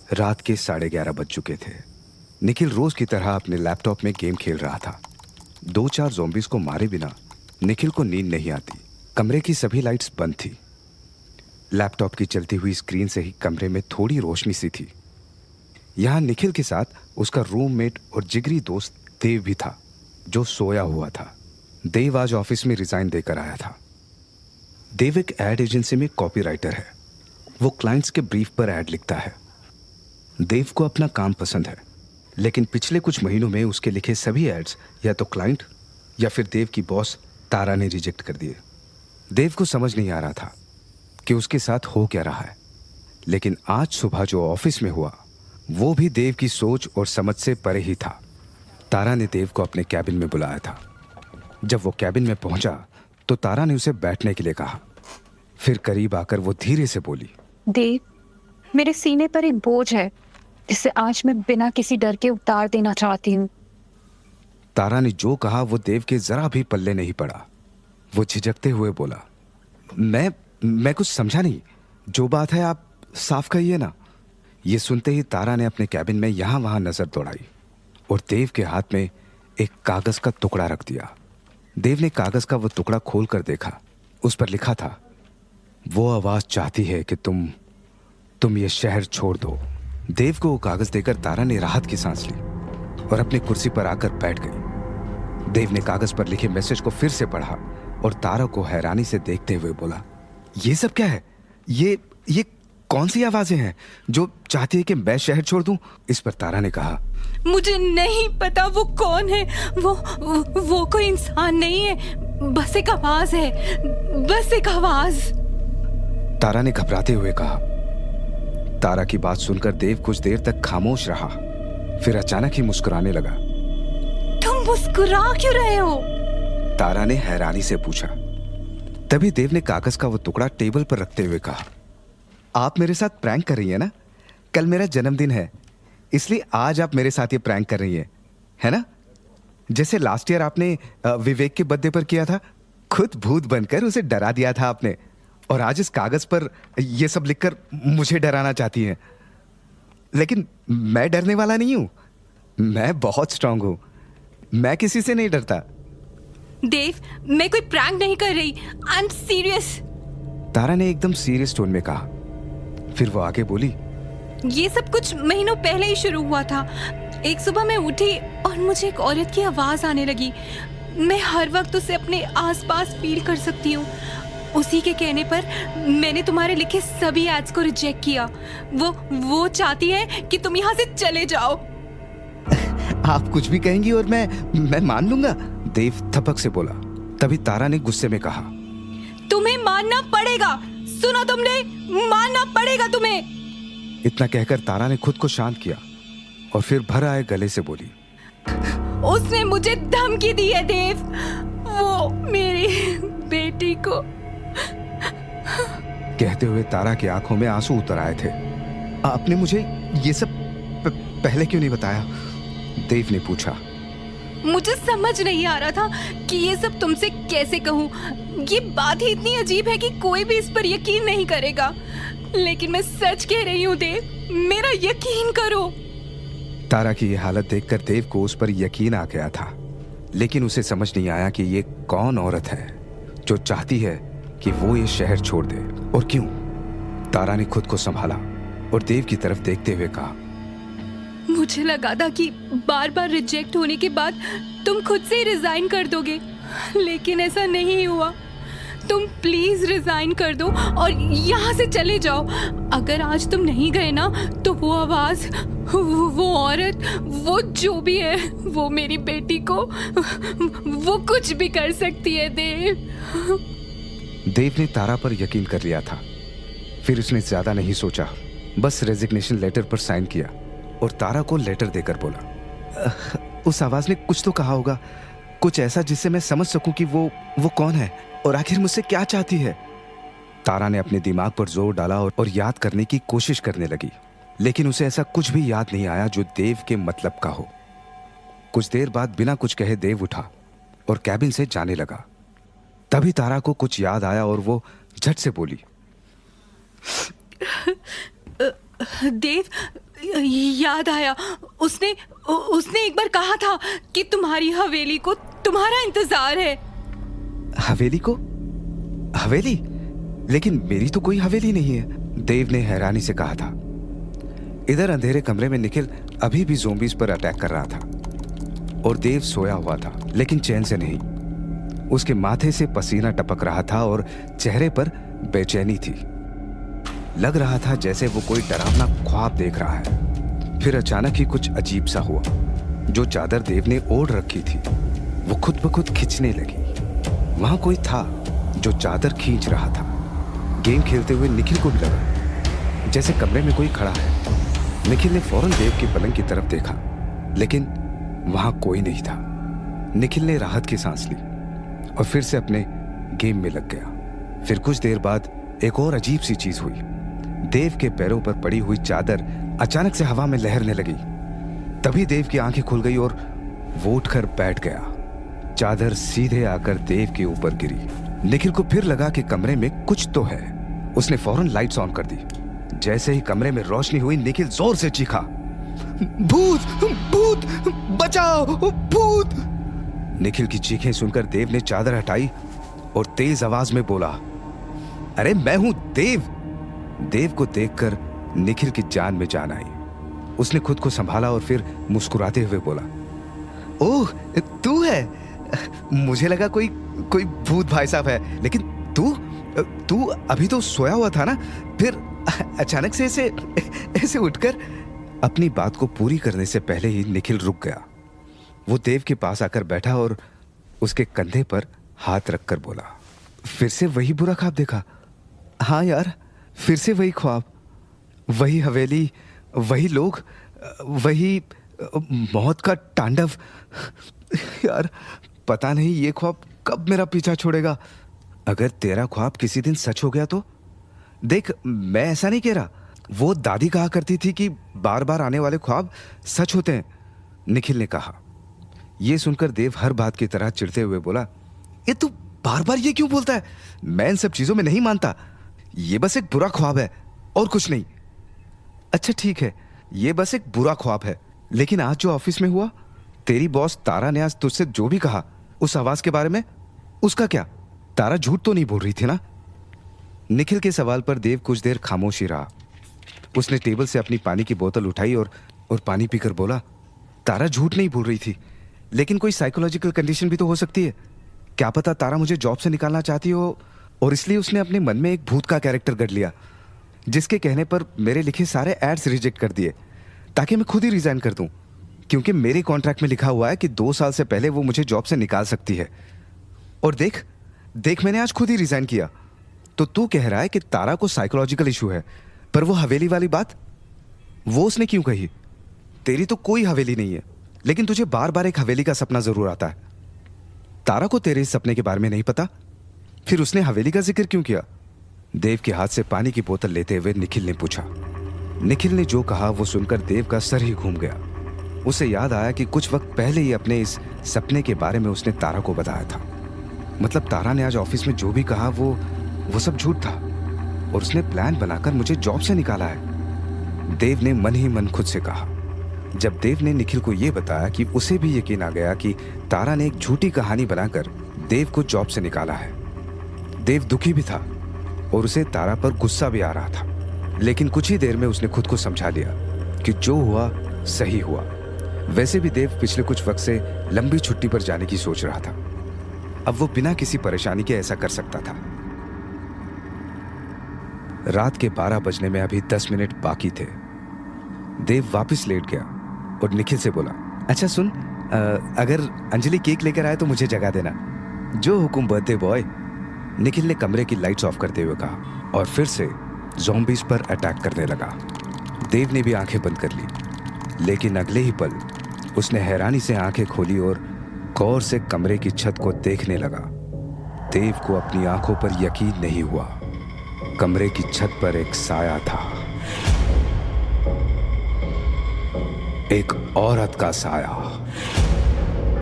रात के 11:30 बज चुके थे। निखिल रोज की तरह अपने लैपटॉप में गेम खेल रहा था। 2-4 ज़ॉम्बीज़ को मारे बिना निखिल को नींद नहीं आती। कमरे की सभी लाइट्स बंद थी। लैपटॉप की चलती हुई स्क्रीन से ही कमरे में थोड़ी रोशनी सी थी। यहाँ निखिल के साथ उसका रूममेट और जिगरी दोस्त देव भी था, जो सोया हुआ था। देव आज ऑफिस में रिजाइन देकर आया था। देव एक एड एजेंसी में कॉपीराइटर है। वो क्लाइंट्स के ब्रीफ पर ऐड लिखता है। देव को अपना काम पसंद है, लेकिन पिछले कुछ महीनों में उसके लिखे सभी एड्स या तो क्लाइंट या फिर देव की बॉस तारा ने रिजेक्ट कर दिए। देव को समझ नहीं आ रहा था कि उसके साथ हो क्या रहा है, लेकिन आज सुबह जो ऑफिस में हुआ वो भी देव की सोच और समझ से परे ही था। तारा ने देव को अपने कैबिन में बुलाया था। जब वो कैबिन में पहुंचा तो तारा ने उसे बैठने के लिए कहा। फिर करीब आकर वो धीरे से बोली, देव, मेरे सीने पर एक बोझ है जिसे आज मैं बिना किसी डर के उतार देना चाहती हूँ। तारा ने जो कहा वो देव के जरा भी पल्ले नहीं पड़ा। वो झिझकते हुए बोला, मैं कुछ समझा नहीं। जो बात है आप साफ कहिए ना। ये सुनते ही तारा ने अपने कैबिन में यहां वहां नजर दौड़ाई और देव के हाथ में एक कागज का टुकड़ा रख दिया। देव ने कागज का वो टुकड़ा खोल कर देखा। उस पर लिखा था, वो आवाज चाहती है कि तुम ये शहर छोड़ दो। देव को वो कागज देकर तारा ने राहत की सांस ली और अपनी कुर्सी पर आकर बैठ गई। देव ने कागज पर लिखे मैसेज को फिर से पढ़ा और तारा को हैरानी से देखते हुए बोला, ये सब क्या है? ये कौन सी आवाजें हैं जो चाहती है कि मैं शहर छोड़ दूं? इस पर तारा ने कहा, मुझे नहीं पता वो कौन है। वो कोई इंसान नहीं है, बस एक आवाज है, बस एक आवाज। तारा ने घबराते हुए कहा। तारा की बात सुनकर देव कुछ देर तक खामोश रहा, फिर अचानक ही मुस्कुराने लगा। तुम मुस्कुरा क्यों रहे हो? तारा ने हैरानी से पूछा। तभी देव ने कागज का वो टुकड़ा टेबल पर रखते हुए कहा, आप मेरे साथ प्रैंक कर रही है ना? कल मेरा जन्मदिन है, इसलिए आज आप मेरे साथ ये प्रैंक कर रही है ना? जैसे लास्ट ईयर आपने विवेक के बर्थडे पर किया था। खुद भूत बनकर उसे डरा दिया था आपने, और आज इस कागज पर ये सब लिखकर मुझे डराना चाहती हैं। लेकिन मैं डरने वाला नहीं हूं। मैं बहुत स्ट्रांग हूं। मैं किसी से नहीं डरता। देव, मैं कोई प्रैंक नहीं कर रही। I am serious. तारा ने एकदम सीरियस टोन में कहा। फिर वो आगे बोली, ये सब कुछ महीनों पहले ही शुरू हुआ था। एक सुबह मैं उठी और मुझे एक औरत की आवाज आने लगी। मैं हर वक्त उसे अपने आसपास फील कर सकती हूँ। उसी के कहने पर मैंने तुम्हारे लिखे सभी एड्स को रिजेक्ट किया। वो चाहती है कि तुम यहाँ से चले जाओ। आप कुछ भी कहेंगी और मैं मान लूंगा, देव थपक से बोला। तभी तारा ने गुस्से में कहा, तुम्हें मानना पड़ेगा। सुना तुमने? मानना पड़ेगा तुम्हें। इतना कहकर तारा ने खुद को शांत किया और फिर भर आए गले से बोली, उसने मुझे धमकी दी है देव। वो मेरी बेटी को। कहते हुए तारा की आंखों में आंसू उतर आए थे। आपने मुझे ये सब पहले क्यों नहीं बताया? देव ने पूछा। मुझे समझ नहीं आ रहा था कि ये सब तुमसे कैसे कहूँ। ये बात ही इतनी अजीब है कि कोई भी इस पर यकीन नहीं करेगा, लेकिन मैं सच कह रही हूँ देव, मेरा यकीन करो। तारा की ये हालत देखकर देव को उस पर यकीन आ गया था, लेकिन उसे समझ नहीं आया कि ये कौन औरत है जो चाहती है कि वो ये शहर छोड़ दे, और क्यों। तारा ने खुद को संभाला और देव की तरफ देखते हुए कहा, मुझे लगा था कि बार बार रिजेक्ट होने के बाद तुम खुद से ही रिजाइन कर दोगे, लेकिन ऐसा नहीं हुआ। तुम प्लीज रिजाइन कर दो और यहाँ से चले जाओ। अगर आज तुम नहीं गए ना तो वो आवाज, वो औरत, वो जो भी है, वो मेरी बेटी को वो कुछ भी कर सकती है देव। देव ने तारा पर यकीन कर लिया था। फिर उसने ज्यादा नहीं सोचा, बस रेजिग्नेशन लेटर पर साइन किया और तारा को लेटर देकर बोला, उस आवाज ने कुछ तो कहा होगा, कुछ ऐसा जिससे मैं समझ सकूं कि वो कौन है और आखिर मुझसे क्या चाहती है। तारा ने अपने दिमाग पर जोर डाला और याद करने की कोशिश करने लगी, लेकिन उसे ऐसा कुछ भी याद नहीं आया जो देव के मतलब का हो। कुछ देर बाद बिना कुछ कहे देव उठा और कैबिन से जाने लगा। तभी तारा को कुछ याद आया और वो झट से बोली, देव, याद आया, उसने उसने एक बार कहा था कि तुम्हारी हवेली को तुम्हारा इंतजार है। हवेली को? हवेली? लेकिन मेरी तो कोई हवेली नहीं है, देव ने हैरानी से कहा था। इधर अंधेरे कमरे में निखिल अभी भी ज़ोंबीज पर अटैक कर रहा था और देव सोया हुआ था, लेकिन चैन से नहीं। उसके माथे से पसीना टपक रहा था और चेहरे पर बेचैनी थी। लग रहा था जैसे वो कोई डरावना ख्वाब देख रहा है। फिर अचानक ही कुछ अजीब सा हुआ। जो चादर देव ने ओढ़ रखी थी वो खुद ब खुद खिंचने लगी। वहां कोई था जो चादर खींच रहा था। गेम खेलते हुए निखिल को भी लगा जैसे कमरे में कोई खड़ा है। निखिल ने फौरन देव के पलंग की तरफ देखा, लेकिन वहां कोई नहीं था। निखिल ने राहत की सांस ली और फिर से अपने गेम में लग गया। फिर कुछ देर बाद एक और अजीब सी चीज हुई। देव के पैरों पर पड़ी हुई चादर अचानक से हवा में लहरने लगी। तभी देव की आंखें खुल गई और वो उठकर बैठ गया। चादर सीधे आकर देव के ऊपर गिरी। निखिल को फिर लगा कि कमरे में कुछ तो है। उसने फौरन लाइट्स ऑन कर दी। जैसे ही कमरे में रोशनी हुई, निखिल जोर से चीखा, भूत भूत बचाओ भूत। निखिल की चीखें सुनकर देव ने चादर हटाई और तेज आवाज में बोला, अरे मैं हूं देव। देव को देखकर निखिल की जान में जान आई। उसने खुद को संभाला और फिर मुस्कुराते हुए बोला, ओह तू है। मुझे लगा कोई भूत भाई साहब है, लेकिन तू अभी तो सोया हुआ था ना, फिर अचानक से ऐसे उठकर। अपनी बात को पूरी करने से पहले ही निखिल रुक गया। वो देव के पास आकर बैठा और उसके कंधे पर हाथ रखकर बोला, फिर से वही बुरा ख्वाब देखा? हाँ यार, फिर से वही ख्वाब, वही हवेली, वही लोग, वही मौत का तांडव। यार पता नहीं ये ख्वाब कब मेरा पीछा छोड़ेगा। अगर तेरा ख्वाब किसी दिन सच हो गया तो? देख, मैं ऐसा नहीं कह रहा। वो दादी कहा करती थी कि बार बार आने वाले ख्वाब सच होते हैं, निखिल ने कहा। यह सुनकर देव हर बात की तरह चिढ़ते हुए बोला, ये तू बार बार ये क्यों बोलता है? मैं इन सब चीजों में नहीं मानता। ये बस एक बुरा ख्वाब है और कुछ नहीं। अच्छा ठीक है, ये बस एक बुरा ख्वाब है, लेकिन आज जो ऑफिस में हुआ, तेरी बॉस तारा ने आज तुझसे जो भी कहा उस आवाज के बारे में, उसका क्या? तारा झूठ तो नहीं बोल रही थी ना? निखिल के सवाल पर देव कुछ देर खामोश ही रहा। उसने टेबल से अपनी पानी की बोतल उठाई और पानी पीकर बोला, तारा झूठ नहीं बोल रही थी, लेकिन कोई साइकोलॉजिकल कंडीशन भी तो हो सकती है। क्या पता तारा मुझे जॉब से निकालना चाहती हो और इसलिए उसने अपने मन में एक भूत का कैरेक्टर गढ़ लिया, जिसके कहने पर मेरे लिखे सारे एड्स रिजेक्ट कर दिए ताकि मैं खुद ही रिजाइन कर दूं, क्योंकि मेरे कॉन्ट्रैक्ट में लिखा हुआ है कि 2 साल से पहले वो मुझे जॉब से निकाल सकती है। और देख मैंने आज खुद ही रिजाइन किया। तो तू कह रहा है कि तारा को साइकोलॉजिकल इशू है, पर वो हवेली वाली बात, वो उसने क्यों कही? तेरी तो कोई हवेली नहीं है, लेकिन तुझे बार बार एक हवेली का सपना जरूर आता है। तारा को तेरे इस सपने के बारे में नहीं पता, फिर उसने हवेली का जिक्र क्यों किया? देव के हाथ से पानी की बोतल लेते हुए निखिल ने पूछा। निखिल ने जो कहा वो सुनकर देव का सर ही घूम गया। उसे याद आया कि कुछ वक्त पहले ही अपने इस सपने के बारे में उसने तारा को बताया था। मतलब तारा ने आज ऑफिस में जो भी कहा वो सब झूठ था और उसने प्लान बनाकर मुझे जॉब से निकाला है, देव ने मन ही मन खुद से कहा। जब देव ने निखिल को यह बताया कि उसे भी यकीन आ गया कि तारा ने एक झूठी कहानी बनाकर देव को जॉब से निकाला है। देव दुखी भी था और उसे तारा पर गुस्सा भी आ रहा था, लेकिन कुछ ही देर में उसने खुद को समझा लिया कि जो हुआ सही हुआ। वैसे भी देव पिछले कुछ वक्त से लंबी छुट्टी पर जाने की सोच रहा था। अब वो बिना किसी परेशानी के ऐसा कर सकता था। रात के 12 बजने में अभी 10 मिनट बाकी थे। देव वापस लेट गया और निखिल से बोला, अच्छा सुन, अगर अंजलि केक लेकर आए तो मुझे जगा देना। जो हुकुम बर्थडे बॉय। निखिल ने कमरे की लाइट्स ऑफ करते हुए कहा और फिर से ज़ॉम्बीज पर अटैक करने लगा। देव ने भी आंखें बंद कर ली, लेकिन अगले ही पल उसने हैरानी से आंखें खोली और गौर से कमरे की छत को देखने लगा। देव को अपनी आंखों पर यकीन नहीं हुआ। कमरे की छत पर एक साया था, एक औरत का साया।